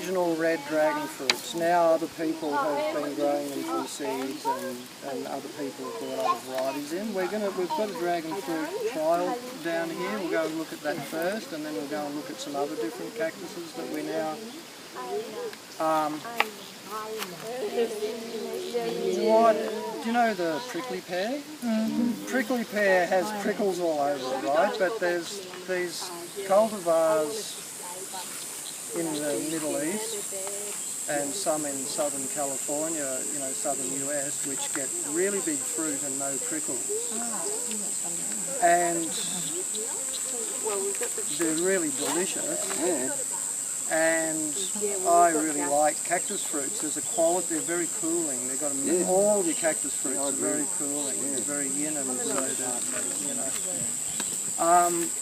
original red dragon fruits. Now other people have been growing them from seeds, and other people have brought other varieties in. We've got a dragon fruit trial down here. We'll go and look at that first, and then we'll go and look at some other different cactuses that we now. Do you know the prickly pear? Mm-hmm. Prickly pear has prickles all over it, right? But there's these cultivars in the Middle East and some in Southern California, southern US, which get really big fruit and no prickles. And they're really delicious. And I really like cactus fruits. There's a quality, they're very cooling. They've got all the cactus fruits are very cooling. They're very yin and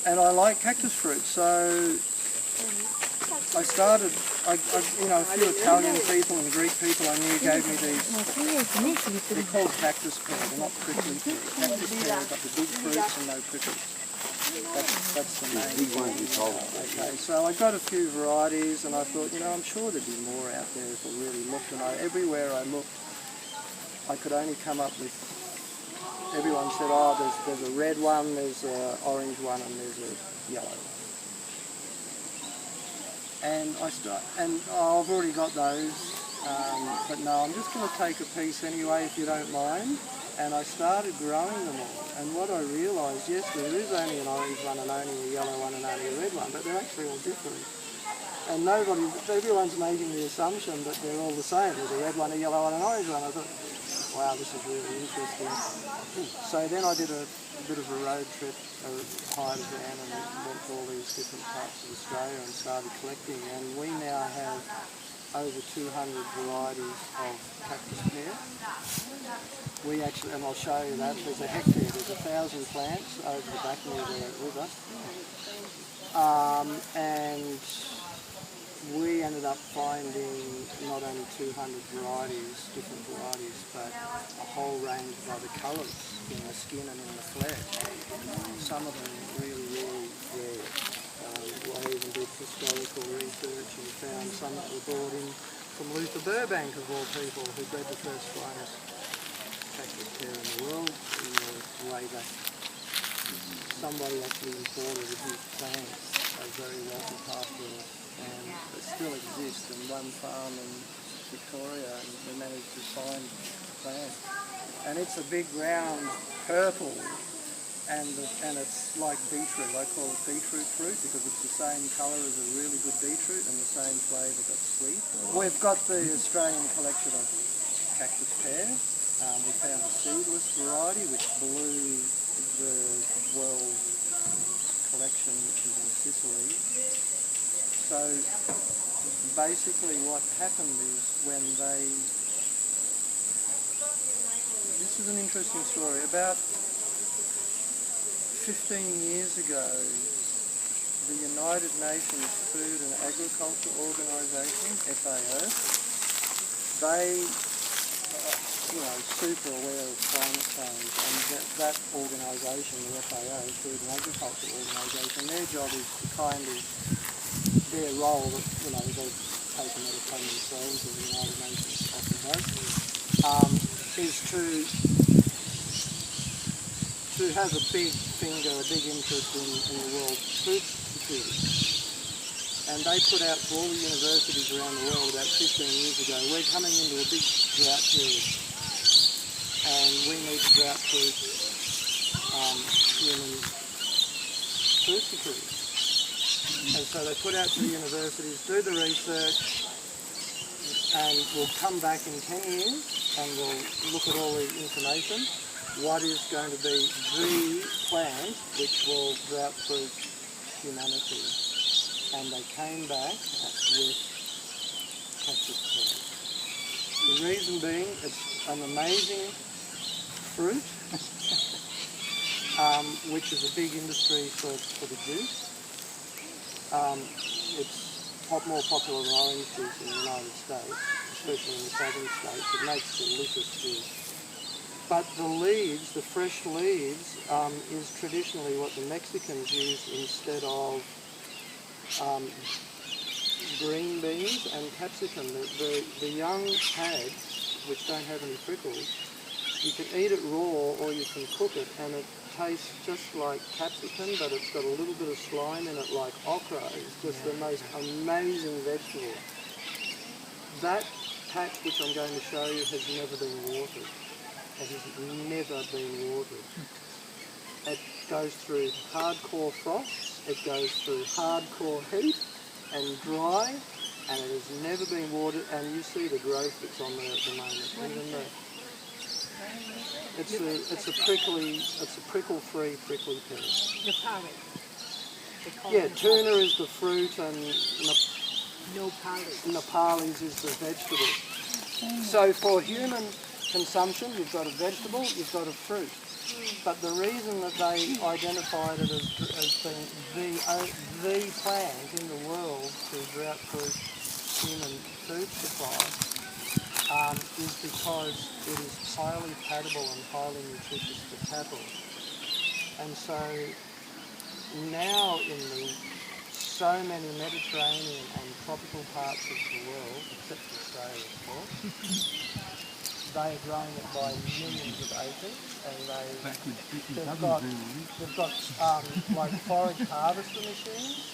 and I like cactus fruits. So I started, a few Italian people and Greek people I knew gave me these, they're called cactus pear, they're not prickly pear. Cactus pear got the big fruits and no prickles. That's the main one. Okay, so I got a few varieties and I thought, I'm sure there'd be more out there if I really looked. And everywhere I looked, I could only come up with, everyone said, there's a red one, there's an orange one, and there's a yellow one. And I've already got those, but no, I'm just going to take a piece anyway, if you don't mind. And I started growing them all. And what I realised, yes, there is only an orange one and only a yellow one and only a red one, but they're actually all different. And everyone's making the assumption that they're all the same. There's a red one, a yellow one, and an orange one. I thought, wow, this is really interesting. So then I did a bit of a road trip, hired a van and went to all these different parts of Australia and started collecting. And we now have over 200 varieties of cactus pear. We actually, and I'll show you that, there's a hectare, there's 1,000 plants over the back near the river. And we ended up finding not only 200 different varieties, but a whole range by the colours in the skin and in the flesh. Some of them really, really rare. I even did historical research and found some that were brought in from Luther Burbank, of all people, who bred the first finest cactus pear in the world in the way back. Somebody actually imported his plants, a very wealthy pastoralist, and they still exist in one farm in Victoria, and we managed to find plants. And it's a big round purple, and it's like beetroot. I call it beetroot fruit because it's the same colour as a really good beetroot and the same flavour but sweet. We've got the Australian collection of cactus pear. We found a seedless variety which blew the world collection, which is in Sicily. So basically what happened is when this is an interesting story. About 15 years ago, the United Nations Food and Agriculture Organisation, FAO, they super aware of climate change, and that organisation, the FAO, Food and Agriculture Organisation, their job is to kind of, their role that, they've taken it upon themselves, as the United Nations often does, is to have a big finger, a big interest in the world's food security. And they put out to all the universities around the world about 15 years ago, we're coming into a big drought period, and we need to drought-proof human food security. And so they put out to the universities, do the research, and we'll come back in 10 years and we'll look at all the information. What is going to be the plant which will drought-proof humanity? And they came back with cactus pear. The reason being, it's an amazing fruit, which is a big industry for the juice. It's more popular than orange juice in the United States, especially in the southern states. It makes delicious juice. But the leaves, the fresh leaves, is traditionally what the Mexicans use instead of green beans and capsicum. The young tags, which don't have any prickles, you can eat it raw or you can cook it, and it tastes just like capsicum, but it's got a little bit of slime in it like okra. It's just the most amazing vegetable. That patch which I'm going to show you has never been watered. It has never been watered. It goes through hardcore frosts, it goes through hardcore heat and dry, and it has never been watered, and you see the growth that's on there at the moment. Even the, it's a prickle-free prickly pear. The parrot. Yeah, tuna is the fruit and Nepalis is the vegetable. So for human consumption, you've got a vegetable, you've got a fruit. But the reason that they identified it as being the plant in the world to drought-proof human food supply is because it is highly palatable and highly nutritious to cattle. And so now in so many Mediterranean and tropical parts of the world, except Australia of course, they are growing it by millions of acres, and they've got like forage harvester machines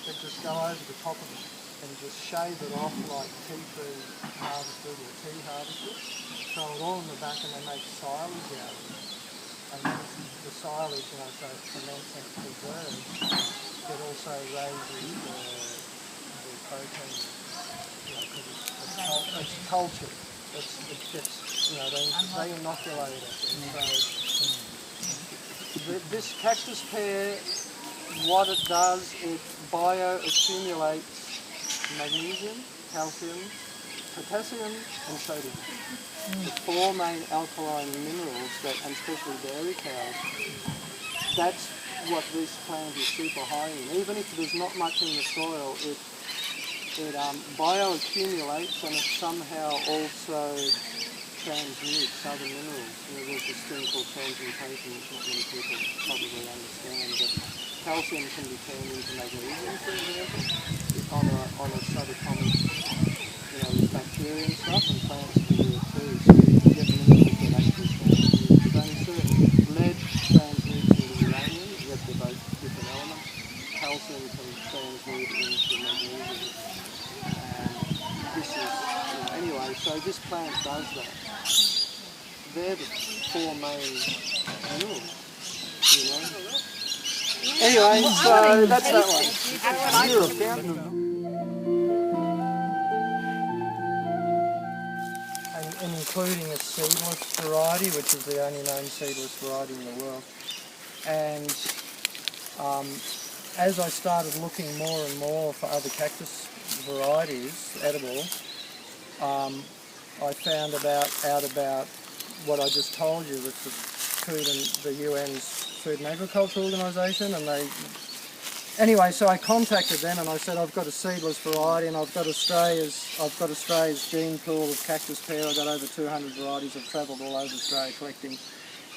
that just go over the top of it and just shave it off like tea tree harvesters or tea harvesters, throw it all in the back, and they make silage out of it. And then the silage, so it ferments and preserves. It also raises the protein, because it's cultured. It gets, they inoculate it. And so this cactus pear, what it does, it bioaccumulates magnesium, calcium, potassium and sodium. The four main alkaline minerals, and especially dairy cows, that's what this plant is super high in. Even if there's not much in the soil, it bioaccumulates, and it somehow also transmutes other minerals. There's this thing called transmutation, which not many people probably understand, but calcium can be turned into magnesium, for example, on a subatomic, with bacteria and stuff, and plants can do it too. So you can get minerals that actually transmute. Only certain lead transmutes into uranium, yet they're both different elements. Calcium can transmute into magnesium. This is, anyway, so this plant does that. They're the four main minerals, Anyway, so that's that one. You're a fountain of them. And including a seedless variety, which is the only known seedless variety in the world. And as I started looking more and more for other cactus varieties, edible, I found out about what I just told you, with the UN's Food and Agriculture Organisation, and anyway, so I contacted them and I said, I've got a seedless variety, and I've got Australia's gene pool of cactus pear. I've got over 200 varieties. I've travelled all over Australia collecting,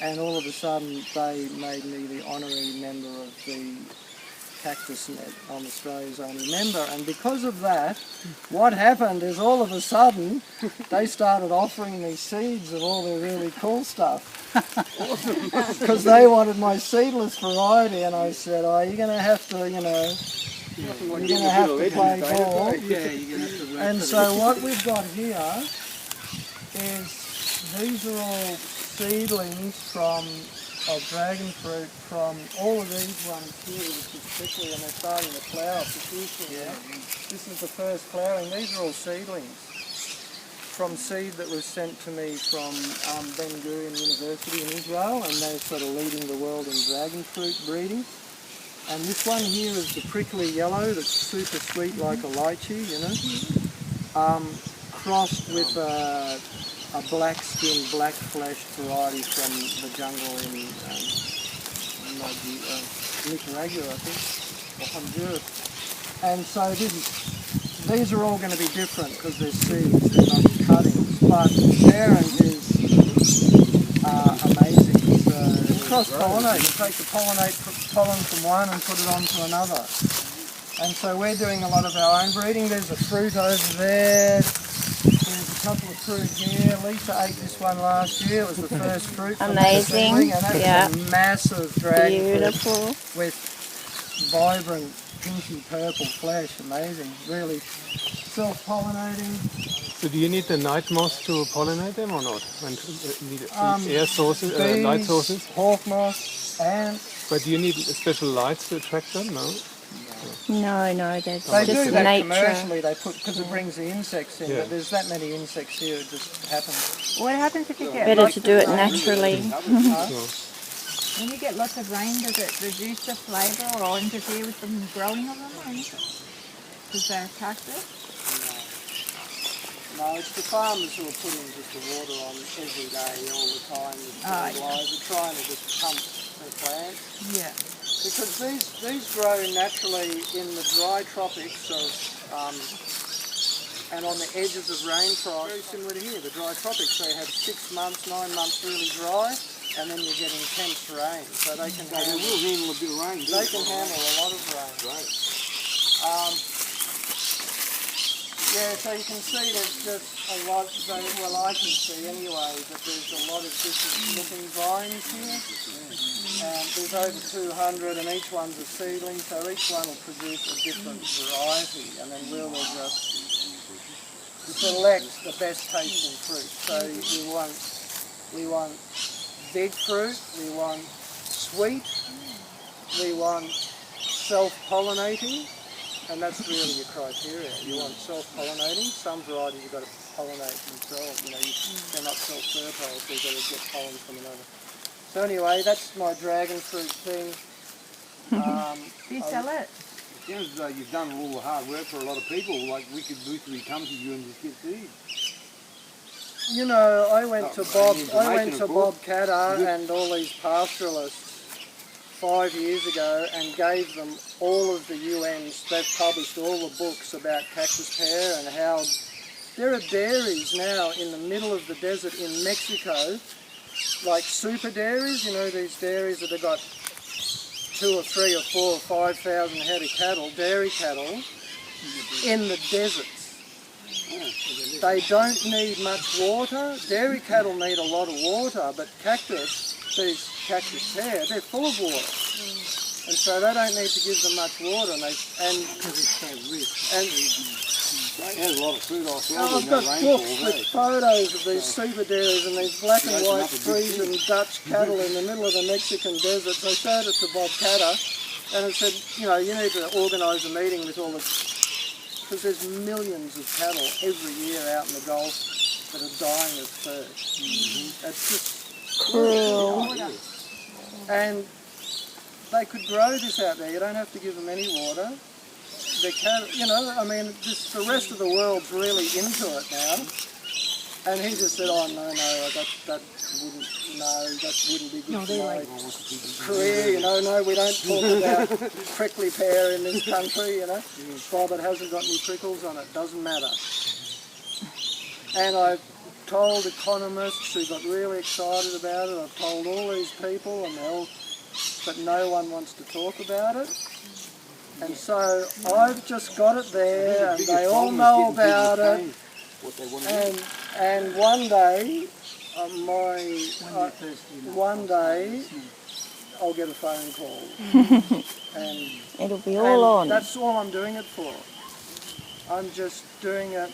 and all of a sudden they made me the honorary member of the Cactus Net. I'm Australia's only member, and because of that, what happened is all of a sudden they started offering me seeds of all their really cool stuff. Because they wanted my seedless variety, and I said, oh, you're going to have to, you're going to have to play ball. And so what we've got here is, these are all seedlings of dragon fruit from all of these ones here, which is prickly, and they're starting to flower profusely. This is the first flowering. These are all seedlings from seed that was sent to me from Ben Gurion University in Israel, and they're sort of leading the world in dragon fruit breeding. And this one here is the prickly yellow that's super sweet like a lychee, crossed with a black-skinned, black-fleshed variety from the jungle in Nicaragua, I think, or Honduras. And so these are all going to be different because they're seeds, they're not cuttings. But the parent is amazing. It's cross-pollinate. You take the pollen from one and put it onto another. And so we're doing a lot of our own breeding. There's a fruit over there. There's a couple of fruit here. Lisa ate this one last year. It was the first fruit from the seedling, and that's a massive dragon fruit with vibrant pinky purple flesh. Amazing. Really self-pollinating. So do you need the night moth to pollinate them or not? And need air sources, bees, light sources? hawk moths, ants. But do you need special lights to attract them? No. No, They that's do just that nature. commercially. They put because it brings the insects in. Yeah. But there's that many insects here. It just happens. What happens if you get Better lots to do of it rain? naturally. When you get lots of rain, does it reduce the flavour or interfere with the growing of them or anything? Because they're cactus? No, it's the farmers who are putting just the water on every day, all the time. They're trying to just pump the plants. Yeah. Because these grow naturally in the dry tropics and on the edges of rainfall. Very similar to here, the dry tropics. They have 6 months, 9 months really dry, and then you're getting intense rain. So they can handle a bit of rain. They can handle a lot of rain. Right. Yeah, so you can see there's just a lot, well I can see anyway, that there's a lot of different looking vines here. And there's over 200 and each one's a seedling, so each one will produce a different variety, and then we'll just select the best tasting fruit. So we want big fruit, we want sweet, we want self-pollinating, and that's really your criteria. You want self-pollinating. Some varieties you've got to pollinate themselves. They're not self-fertile, so you've got to get pollen from another. So anyway, that's my dragon fruit thing. Do you sell it? It sounds as though you've done all the hard work for a lot of people. Like we could literally come to you and just get seeds. You know, I went to Bob Catter and all these pastoralists 5 years ago and gave them all of the UN's, they've published all the books about cactus pear and how there are dairies now in the middle of the desert in Mexico, like super dairies, these dairies that have got 2 or 3 or 4 or 5,000 head of cattle, dairy cattle, in the deserts. They don't need much water. Dairy cattle need a lot of water, but these cactus pear, they're full of water. And so they don't need to give them much water, because it's so rich. It has a lot of food I've got books with photos of these super dairies and these black and white Frisian Dutch cattle in the middle of the Mexican desert. So I showed it to Bob Catter and it said, you need to organise a meeting with all the, because there's millions of cattle every year out in the Gulf that are dying of thirst. It's just Cruel. And they could grow this out there. You don't have to give them any water. The cattle, the rest of the world's really into it now. And he just said, oh no, that wouldn't be good for my career, no, we don't talk about prickly pear in this country, Bob, it hasn't got any prickles on it, doesn't matter. And I've told economists who got really excited about it, I've told all these people, but no one wants to talk about it. And so I've just got it there, and they all know about it. And one day, I'll get a phone call, and it'll be all on. That's all I'm doing it for. I'm just doing it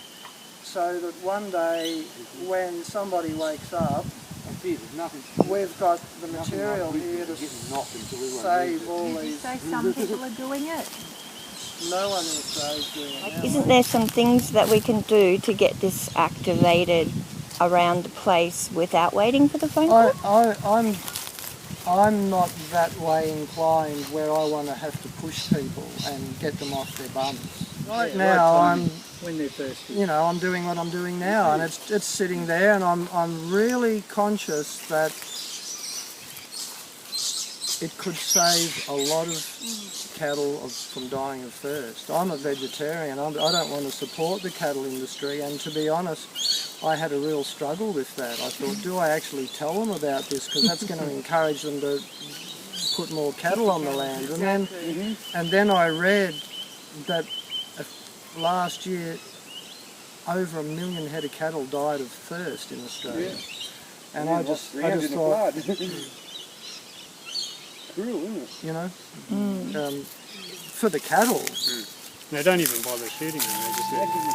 so that one day, when somebody wakes up, we've got the material here to save all these. Did you say some people are doing it? No one in Australia is doing it now. Isn't there some things that we can do to get this activated around the place without waiting for the phone call? I'm not that way inclined where I want to have to push people and get them off their bums. Right now, when they're thirsty. I'm doing what I'm doing now, and it's sitting there, and I'm really conscious that it could save a lot of cattle from dying of thirst. I'm a vegetarian. I don't want to support the cattle industry, and to be honest, I had a real struggle with that. I thought, do I actually tell them about this? Because that's going to encourage them to put more cattle on the land. And then I read that last year over 1 million head of cattle died of thirst in Australia. Yeah. And I just thought, Cruel, isn't it? you know, for the cattle. They don't even bother shooting them, they just let them.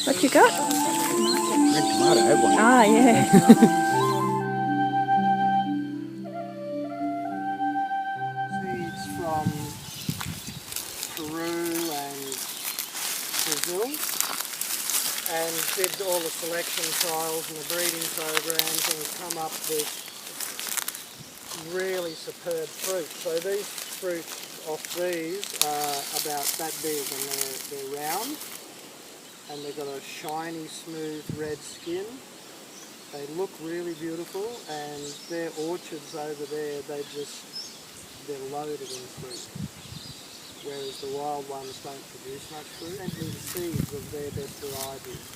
What you got? Red tomato, have one. Ah, yeah. Seeds from Peru and Brazil, and did all the selection trials and the breeding programs, and come up with really superb fruit. So these fruits off these are about that big, and they're round, and they've got a shiny, smooth red skin. They look really beautiful, and their orchards over there, they're loaded in fruit. Whereas the wild ones don't produce much fruit, and the seeds of their best varieties,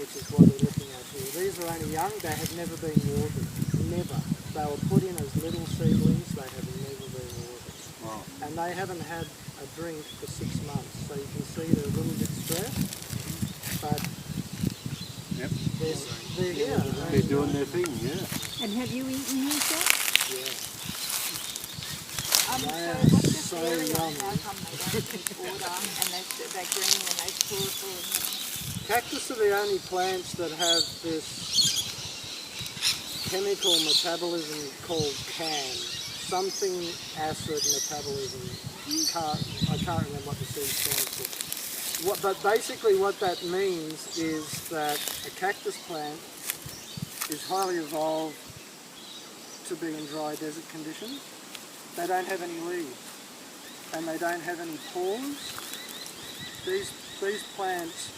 which is what we're looking at here. These are only young, they have never been watered, never. They were put in as little seedlings, they have never been watered. Wow. And they haven't had a drink for 6 months, so you can see they're a little bit stressed, but Yep. they're here. They're doing their thing, yeah. And have you eaten these yet? Yeah. So They are what's this so area? yummy. How come they don't need water and they're green and they're colourful? Cactus are the only plants that have this chemical metabolism called CAM, something acid metabolism. I can't remember what the C stands for. But basically what that means is that a cactus plant is highly evolved to be in dry desert conditions. They don't have any leaves, and they don't have any pores. These plants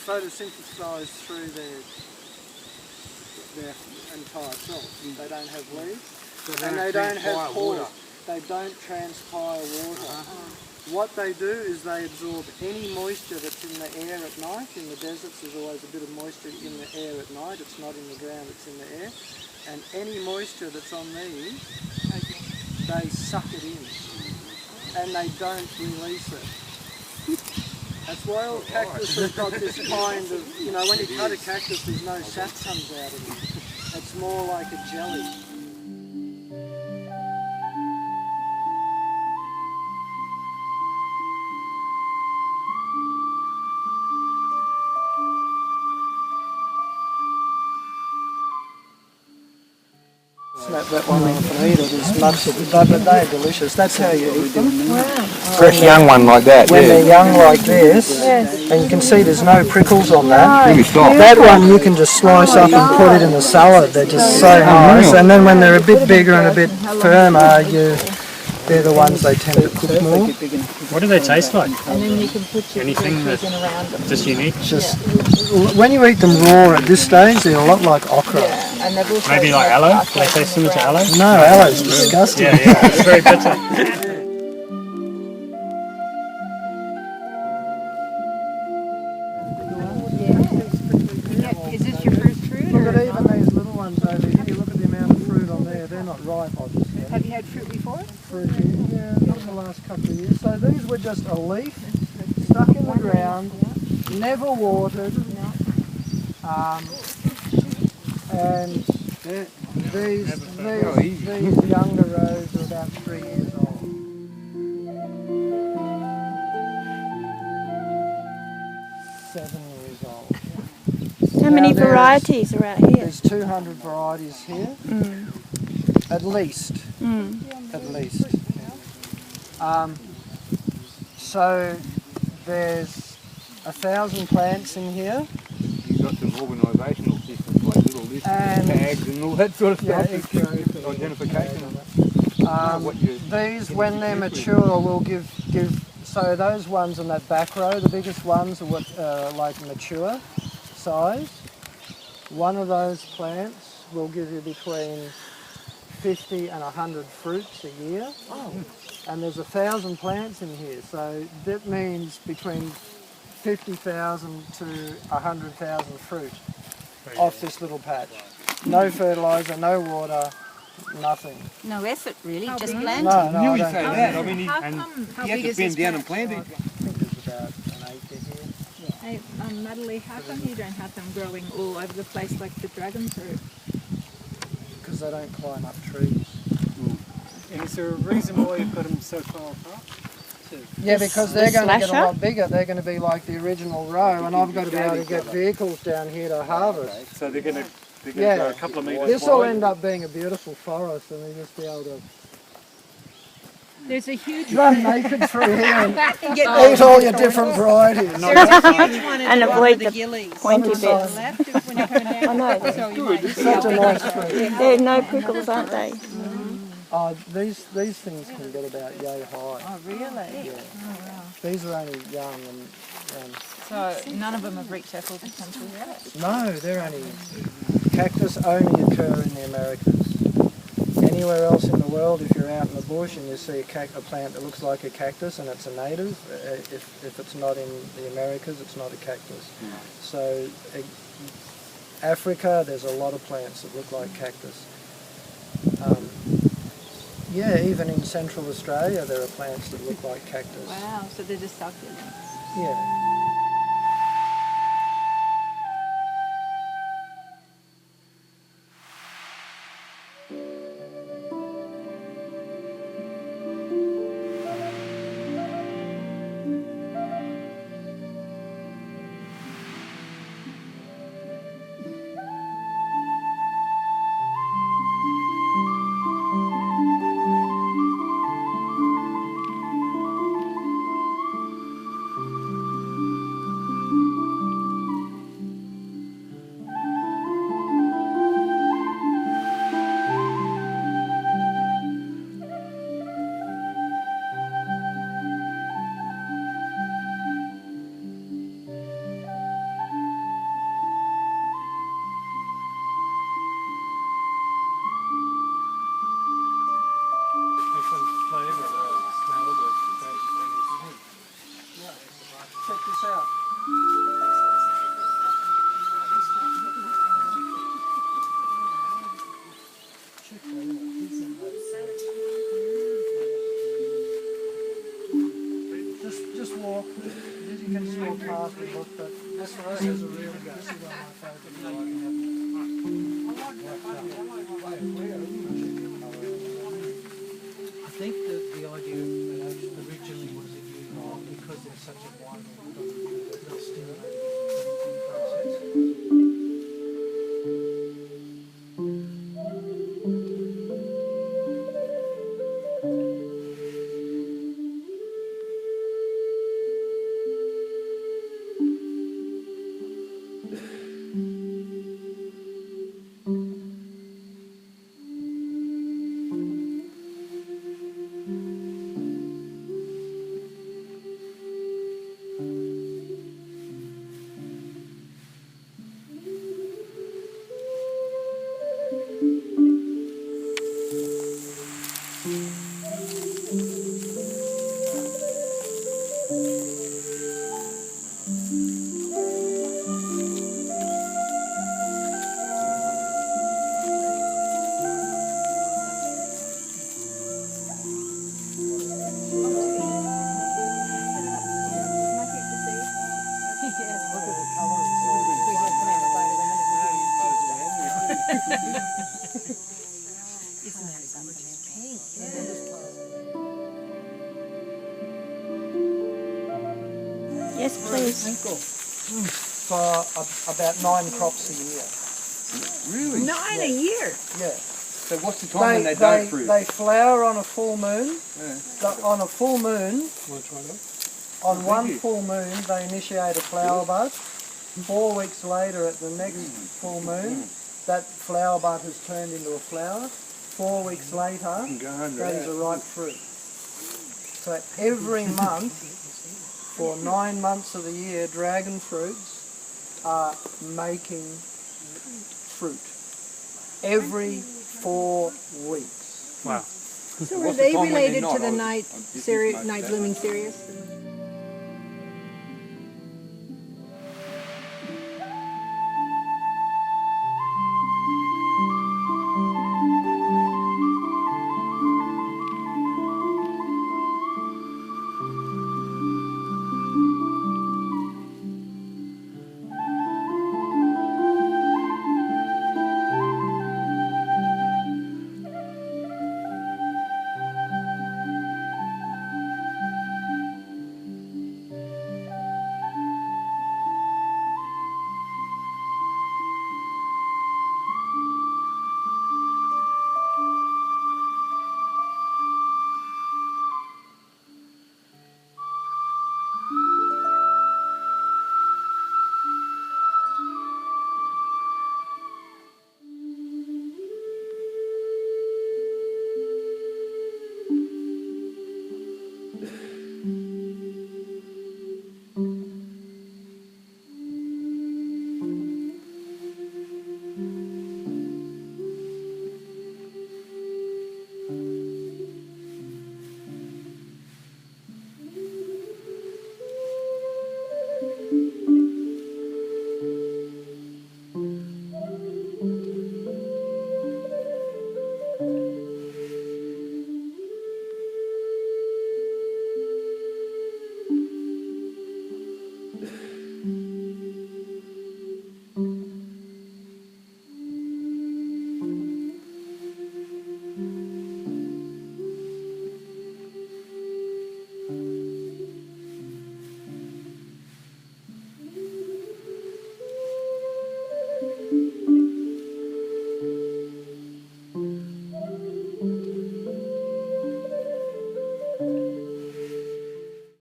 photosynthesize through their entire self. They don't have leaves, and they don't have pores. They don't transpire water. What they do is they absorb any moisture that's in the air at night. In the deserts there's always a bit of moisture in the air at night. It's not in the ground, it's in the air. And any moisture that's on these, they suck it in, and they don't release it. That's why all cactus have got this kind of, when you cut a cactus, there's no sap comes out of it. It's more like a jelly. Snap that one off and eat it as much as but they're delicious. That's how you eat them. Fresh young one like that, When they're young like this, and you can see there's no prickles on that. Really soft. That one you can just slice up and put it in a salad. They're just so nice. And then when they're a bit bigger and a bit firmer, they're the ones they tend to cook more. What do they taste like? And then you can put your Anything vegan around them. just unique? Just when you eat them raw at this stage, they're a lot like okra. Yeah, and they've also Maybe like aloe? Do they taste similar to aloe? No, aloe's disgusting. Yeah, it's very bitter. Is this your first fruit? Look Or at even these little ones over here. Look at the amount of fruit on there. They're not ripe, obviously. have you had fruit before? Fruit here, yeah, not in the last couple of years. So these were just a leaf stuck in the ground, never watered, and these younger rows are about 3 years old. How many there's- varieties are out here? There's 200 varieties here, at least. At least. So there's 1,000 plants in here. You've got some organisational systems like little lists And- and tags and all that sort of Yeah, stuff. exactly. Identification. These, when they're mature, will give. So those ones in that back row, the biggest ones are what like mature size. One of those plants will give you between 50 and 100 fruits a year. Oh. And there's 1,000 plants in here, so that means between 50,000 to 100,000 fruit off this little patch. No fertiliser, no water, nothing. No effort really, How just big? planting. No, Knew I you don't say do that. that. I mean, How and come? How you have big to is bend this down and patch? plant it. I think there's about an acre here. Hey, Natalie, how come you don't have them growing all over the place like the dragon fruit? Because they don't climb up trees. And is there a reason why you've got them so far apart? Yeah, because they're going to get a slasher? lot bigger. They're going to be like the original row, and I've got to be able to get vehicles down here to harvest. So they're going to Yeah. go a couple of metres This will wide. end up being a beautiful forest, and we'll just be able to There's a huge run naked through here and Get eat all your different varieties. There's a huge one at And the bottom avoid of the the gillies. pointy On the bits. left when you come down. I know. So you might see Such how a big nice they are. fruit. They're no prickles, aren't they? Oh, these things can get about yay high. Oh, really? Yeah. These are only young and So none of them have reached their full potential yet? no, they're only cactus only occur in the Americas. Anywhere else in the world, if you're out in the bush and you see a plant that looks like a cactus and it's a native, if it's not in the Americas, it's not a cactus. So Africa, there's a lot of plants that look like cactus. Yeah, even in Central Australia, there are plants that look like cactus. Wow, so they're just succulents. Yeah. Different flavour, smell of it. Check this out. Just walk. You can just walk past and look, but this rose is a really good. This is one of my favourite. I think that the idea originally was that you, because there's such a wide they'll stimulate the process. Yes, please. For about 9 crops a year. Really? 9 a year? Yeah. So what's the time when they don't fruit? They flower on a full moon. Yeah. On a full moon, Want to try that? on one full moon, they initiate a flower bud. 4 weeks later, at the next full moon, that flower bud has turned into a flower. 4 weeks later, Go home to that is that. a ripe fruit. So every month, for 9 months of the year, dragon fruits are making fruit. Every 4 weeks. Wow. So are they related to the night blooming cereus?